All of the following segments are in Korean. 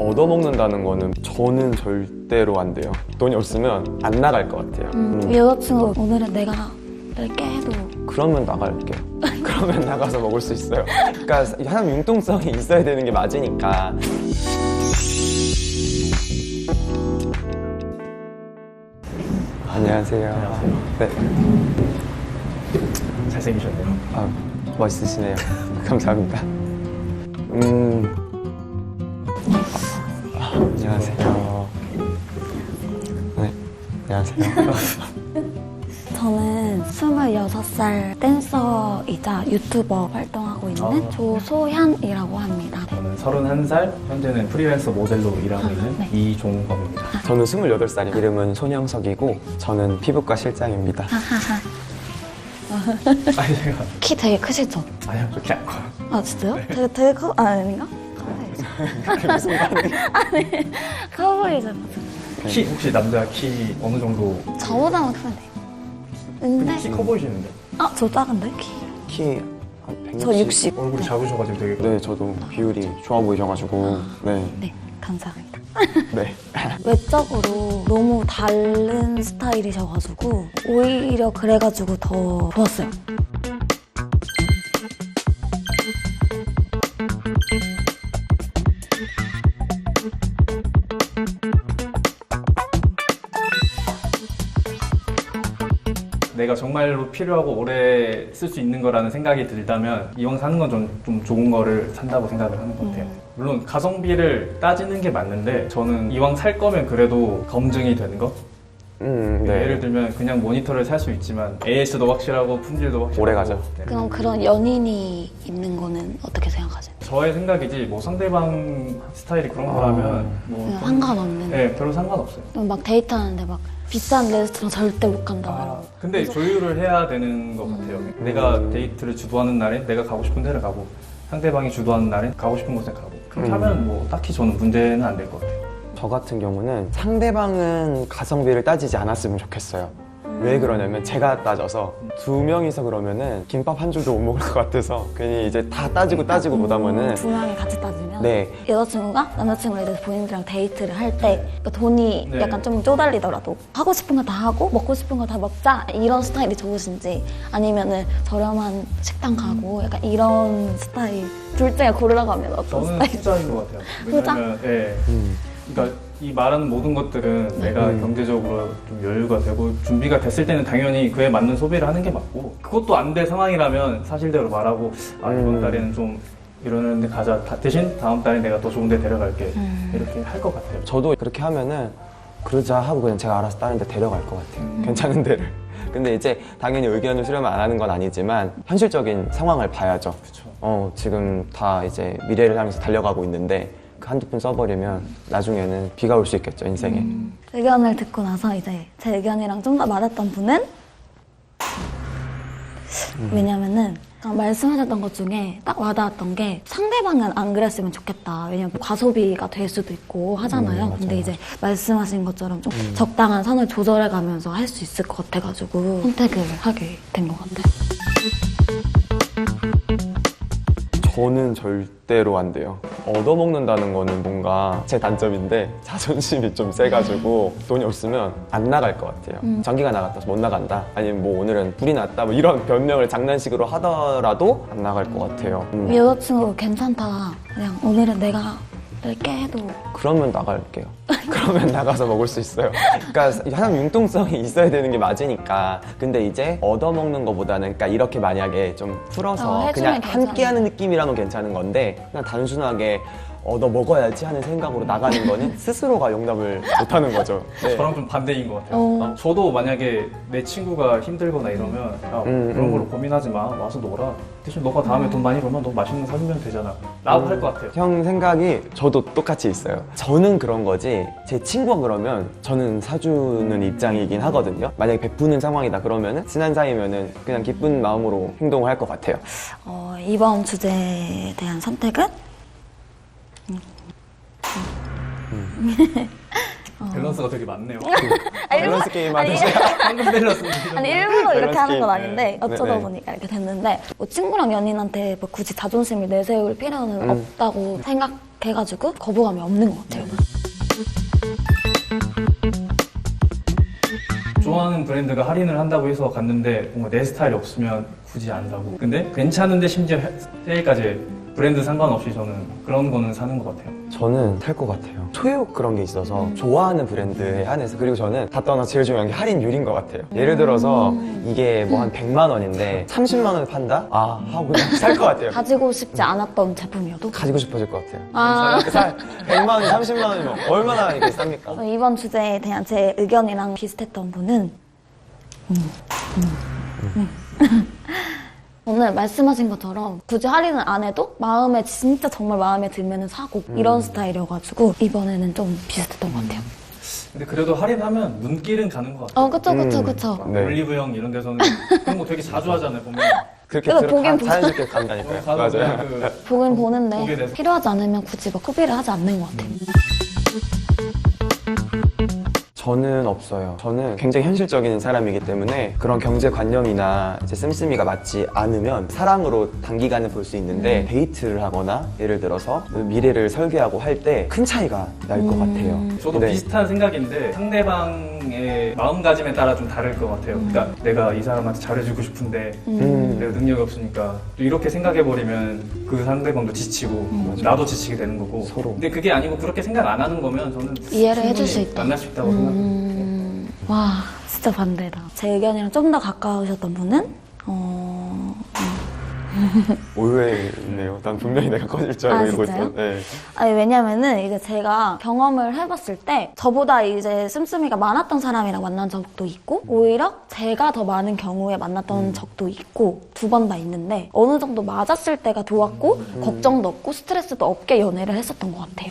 얻어먹는다는 거는 저는 절대로 안 돼요. 돈이 없으면 안 나갈 것 같아요. 여자친구 오늘은 내가 낼게 해도 그러면 나갈게요. 그러면 나가서 먹을 수 있어요. 그러니까 사람 융통성이 있어야 되는 게 맞으니까. 안녕하세요. 네. 잘생기셨네요. 아, 멋있으시네요. 감사합니다. 안녕하세요. 네, 안녕하세요. 저는 26살 댄서이자 유튜버 활동하고 있는 조소현이라고 합니다. 저는 31살, 현재는 프리랜서 모델로 일하고 있는 네. 이종범입니다. 저는 28살이에요. 이름은 손영석이고 저는 피부과 실장입니다. 아니 제가 키 되게 크시죠? 아니요 그렇게 안 커요. 아 진짜요? 되게 커? 아닌가? 아니 커 보이잖아. 키 혹시 남자 키 어느 정도? 저보다는 크면 돼요. 근데 키 커 보이시는데? 저 작은데 키? 키 한 160? 저 60. 얼굴이 작으셔가지고 되게 네, 저도 비율이 좋아 보이셔가지고 네, 네, 감사합니다. 네. 외적으로 너무 다른 스타일이셔가지고 오히려 그래가지고 더 좋았어요. 내가 정말로 필요하고 오래 쓸 수 있는 거라는 생각이 들다면 이왕 사는 건 좀 좋은 거를 산다고 생각을 하는 것 같아요. 물론 가성비를 따지는 게 맞는데 저는 이왕 살 거면 그래도 검증이 되는 거? 네. 예를 들면 그냥 모니터를 살 수 있지만 AS도 확실하고 품질도 확실하고 오래 가죠. 네. 그럼 그런 연인이 있는 거는 어떻게 생각하세요? 저의 생각이지 뭐 상대방 스타일이 그런 거라면 뭐 그냥 좀- 상관없는? 네, 별로 상관없어요. 그럼 막 데이트하는데 막 비싼 레스토랑 절대 못 간다 이러고. 근데 조율을 해야 되는 것 같아요. 내가 데이트를 주도하는 날에 내가 가고 싶은 데를 가고 상대방이 주도하는 날에 가고 싶은 곳에 가고 그렇게 하면 뭐 딱히 저는 문제는 안 될 것 같아요. 저 같은 경우는 상대방은 가성비를 따지지 않았으면 좋겠어요. 왜 그러냐면 제가 따져서 두 명이서 그러면은 김밥 한 줄도 못 먹을 것 같아서 괜히 이제 다 따지고 보다 보면은 두 명이 같이 따지면 네. 여자친구가 남자친구에 대해서 본인들이랑 데이트를 할 때 그러니까 돈이 네. 약간 좀 쪼달리더라도 하고 싶은 거 다 하고 먹고 싶은 거 다 먹자 이런 스타일이 좋으신지 아니면은 저렴한 식당 가고 약간 이런 스타일 둘 중에 고르라고 하면 어떤 저는 스타일? 후자인 것 같아요. 후자? 왜냐면 그러니까 이 말하는 모든 것들은 내가 경제적으로 좀 여유가 되고 준비가 됐을 때는 당연히 그에 맞는 소비를 하는 게 맞고 그것도 안 될 상황이라면 사실대로 말하고 이번 달에는 좀 이러는데 가자. 대신 다음 달에 내가 더 좋은 데 데려갈게. 이렇게 할 것 같아요. 저도 그렇게 하면은 그러자 하고 그냥 제가 알아서 다른 데 데려갈 것 같아요. 괜찮은 데를. 근데 이제 당연히 의견을 수렴을 안 하는 건 아니지만 현실적인 상황을 봐야죠. 그쵸. 지금 다 이제 미래를 향해서 달려가고 있는데 그 한두 푼 써버리면 나중에는 비가 올 수 있겠죠, 인생에. 의견을 듣고 나서 이제 제 의견이랑 좀 더 맞았던 분은 왜냐면은 말씀하셨던 것 중에 딱 와닿았던 게 상대방은 안 그랬으면 좋겠다. 왜냐면 과소비가 될 수도 있고 하잖아요. 근데 이제 말씀하신 것처럼 좀 적당한 선을 조절해 가면서 할 수 있을 것 같아가지고 선택을 하게 된 것 같아요. 저는 절대로 안 돼요. 얻어먹는다는 거는 뭔가 제 단점인데 자존심이 좀 세가지고 돈이 없으면 안 나갈 것 같아요. 전기가 나갔다 못 나간다 아니면 뭐 오늘은 불이 났다 뭐 이런 변명을 장난식으로 하더라도 안 나갈 것 같아요. 여자친구 괜찮다. 그냥 오늘은 내가 낼게 해도 그러면 나갈게요. 그러면 나가서 먹을 수 있어요. 그러니까 사람 융통성이 있어야 되는 게 맞으니까. 근데 이제 얻어먹는 거보다는 그러니까 이렇게 만약에 좀 풀어서 해주면 그냥 괜찮아요. 함께 하는 느낌이라면 괜찮은 건데 그냥 단순하게 얻어 먹어야지 하는 생각으로 나가는 거는 스스로가 용납을 못하는 거죠. 네. 저랑 좀 반대인 것 같아요. 저도 만약에 내 친구가 힘들거나 이러면 야, 그런 걸로 고민하지 마. 와서 놀아. 대신 너가 다음에 돈 많이 벌면 너 맛있는 거 사주면 되잖아. 라고 할 것 같아요. 형 생각이 저도 똑같이 있어요. 저는 그런 거지 제 친구가 그러면 저는 사주는 입장이긴 하거든요. 만약에 베푸는 상황이다 그러면은 친한 사이면은 그냥 기쁜 마음으로 행동을 할 것 같아요. 이번 주제에 대한 선택은 밸런스가 되게 많네요. 밸런스 게임 하듯이. 방금 밸런스. 아니 일부러 이렇게 하는 건 게임. 아닌데 어쩌다 네네. 보니까 이렇게 됐는데 뭐 친구랑 연인한테 뭐 굳이 자존심을 내세울 필요는 없다고 생각하거든요. 해가지고 거부감이 없는 것 같아요. 좋아하는 브랜드가 할인을 한다고 해서 갔는데 뭔가 내 스타일이 없으면 굳이 안 사고, 근데 괜찮은데 심지어 세일까지 브랜드 상관없이 저는 그런 거는 사는 것 같아요. 저는 살 것 같아요. 소유 그런 게 있어서 좋아하는 브랜드에 한해서, 그리고 저는 다 떠나 제일 중요한 게 할인율인 것 같아요. 예를 들어서 이게 뭐 한 100만 원인데 30만 원에 판다? 아 하고 그냥 살 것 같아요. 가지고 싶지 않았던 제품이어도? 가지고 싶어질 것 같아요. 아. 100만 원, 30만 원이면 얼마나 이게 쌉니까? 이번 주제에 대한 제 의견이랑 비슷했던 분은 오늘 말씀하신 것처럼 굳이 할인을 안 해도 마음에 진짜 정말 마음에 들면 사고 이런 스타일이어가지고 이번에는 좀 비슷했던 것 같아요. 근데 그래도 할인하면 눈길은 가는 것 같아요. 그쵸. 네. 올리브영 이런 데서는 그런 거 되게 자주 하잖아요, 보면. 그렇게 그래서 보긴 자연스럽게 간다니까요. 가서 맞아요. 그냥 그 보긴 보게 보는데 돼서. 필요하지 않으면 굳이 막 소비를 하지 않는 것 같아요. 저는 없어요. 저는 굉장히 현실적인 사람이기 때문에 그런 경제관념이나 이제 씀씀이가 맞지 않으면 사랑으로 단기간에 볼 수 있는데 데이트를 하거나 예를 들어서 미래를 설계하고 할 때 큰 차이가 날 것 같아요. 저도 네. 비슷한 생각인데 상대방의 마음가짐에 따라 좀 다를 것 같아요. 그러니까 내가 이 사람한테 잘해주고 싶은데 내가 능력이 없으니까 이렇게 생각해버리면 그 상대방도 지치고 나도 지치게 되는 거고. 서로. 근데 그게 아니고 그렇게 생각 안 하는 거면 저는 이해를 해줄 충분히 수 있다. 만날 수 있다고 생각해요. 와, 진짜 반대다. 제 의견이랑 좀 더 가까우셨던 분은 의외네요. 난 분명히 내가 커질 줄 알고 이러고 진짜요? 있어. 네. 아니, 왜냐면은 이제 제가 경험을 해봤을 때 저보다 이제 씀씀이가 많았던 사람이랑 만난 적도 있고 오히려 제가 더 많은 경우에 만났던 적도 있고 두 번 다 있는데 어느 정도 맞았을 때가 좋았고 걱정도 없고 스트레스도 없게 연애를 했었던 것 같아요.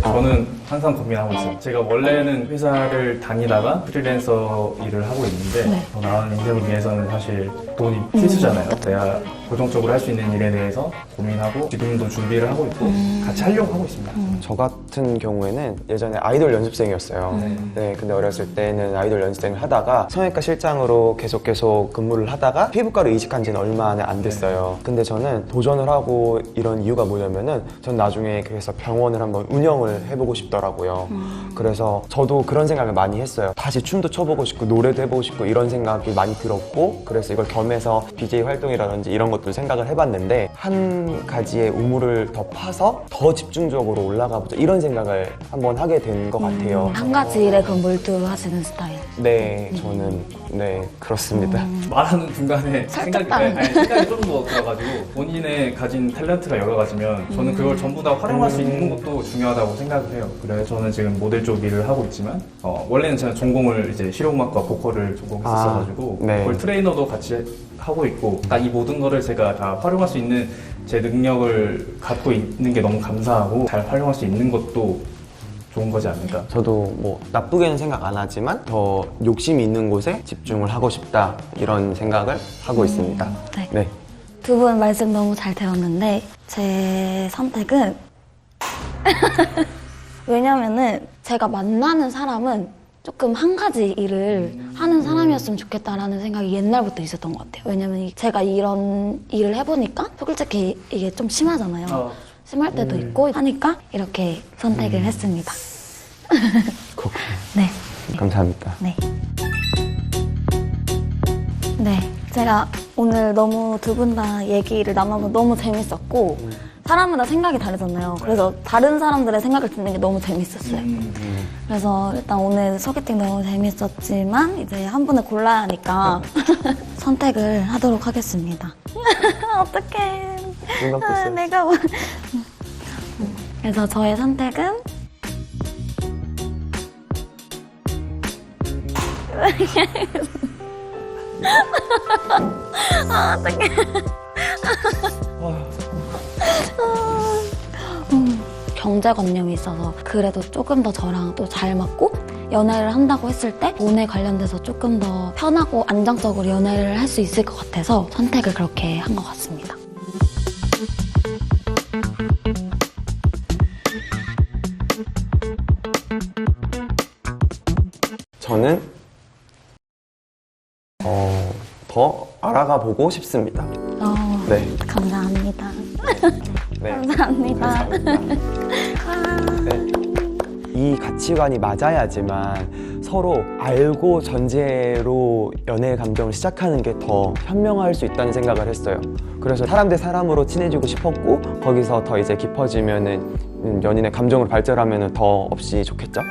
저는 항상 고민하고 있어요. 제가 원래는 회사를 다니다가 프리랜서 일을 하고 있는데 네. 더 나은 인생을 위해서는 사실 돈이 필수잖아요. 내가 고정적으로 할 수 있는 일에 대해서 고민하고 지금도 준비를 하고 있고 같이 하려고 하고 있습니다. 저 같은 경우에는 예전에 아이돌 연습생이었어요. 네, 근데 어렸을 때는 아이돌 연습생을 하다가 성형외과 실장으로 계속 근무를 하다가 피부과로 이직한 지는 얼마 안 됐어요. 근데 저는 도전을 하고 이런 이유가 뭐냐면은 전 나중에 그래서 병원을 한번 운영을 해보고 싶더라고요. 그래서 저도 그런 생각을 많이 했어요. 다시 춤도 춰보고 싶고 노래도 해보고 싶고 이런 생각이 많이 들었고, 그래서 이걸 겸해서 BJ 활동이라든지 이런 것도 생각을 해봤는데 한 가지의 우물을 더 파서 더 집중적으로 올라가 보자 이런 생각을 한번 하게 된 것 같아요. 한 가지 일에 그 몰두하시는 스타일. 네, 저는 네 그렇습니다. 말하는 중간에 생각이 좀 더 들어가지고 본인의 가진 탤런트가 여러 가지면 저는 그걸 전부 다 활용할 수 있는 것도 중요하다고 생각을 해요. 그래서 저는 지금 모델 쪽 일을 하고 있지만 원래는 제가 전공을 이제 실용음악과 보컬을 전공했었어가지고 네. 보컬 트레이너도 같이 하고 있고 딱 이 모든 거를 제가 다 활용할 수 있는 제 능력을 갖고 있는 게 너무 감사하고 잘 활용할 수 있는 것도 좋은 거지 않을까. 저도 뭐 나쁘게는 생각 안 하지만 더 욕심이 있는 곳에 집중을 하고 싶다 이런 생각을 하고 있습니다. 네. 네. 두 분 말씀 너무 잘 들었는데 제 선택은 왜냐면은 제가 만나는 사람은 조금 한 가지 일을 하는 사람이었으면 좋겠다라는 생각이 옛날부터 있었던 것 같아요. 왜냐면 제가 이런 일을 해보니까 솔직히 이게 좀 심하잖아요. 심할 때도 있고 하니까 이렇게 선택을 했습니다. 그렇군요. 네. 감사합니다. 네. 네. 제가 오늘 너무 두 분 다 얘기를 나눠서 너무 재밌었고 사람마다 생각이 다르잖아요. 그래서 다른 사람들의 생각을 듣는 게 너무 재밌었어요. 그래서 일단 오늘 소개팅 너무 재밌었지만 이제 한 분을 골라야 하니까 선택을 하도록 하겠습니다. 어떡해. 생각했어요. 내가 그래서 저의 선택은 어떡해. 경제관념이 있어서 그래도 조금 더 저랑 또 잘 맞고 연애를 한다고 했을 때 돈에 관련돼서 조금 더 편하고 안정적으로 연애를 할 수 있을 것 같아서 선택을 그렇게 한 것 같습니다. 저는 더 알아가 보고 싶습니다. 네. 감사합니다. 네. 감사합니다. 네. 이 가치관이 맞아야지만 서로 알고 전제로 연애 감정을 시작하는 게 더 현명할 수 있다는 생각을 했어요. 그래서 사람 대 사람으로 친해지고 싶었고 거기서 더 이제 깊어지면은 연인의 감정으로 발전하면은 더 없이 좋겠죠?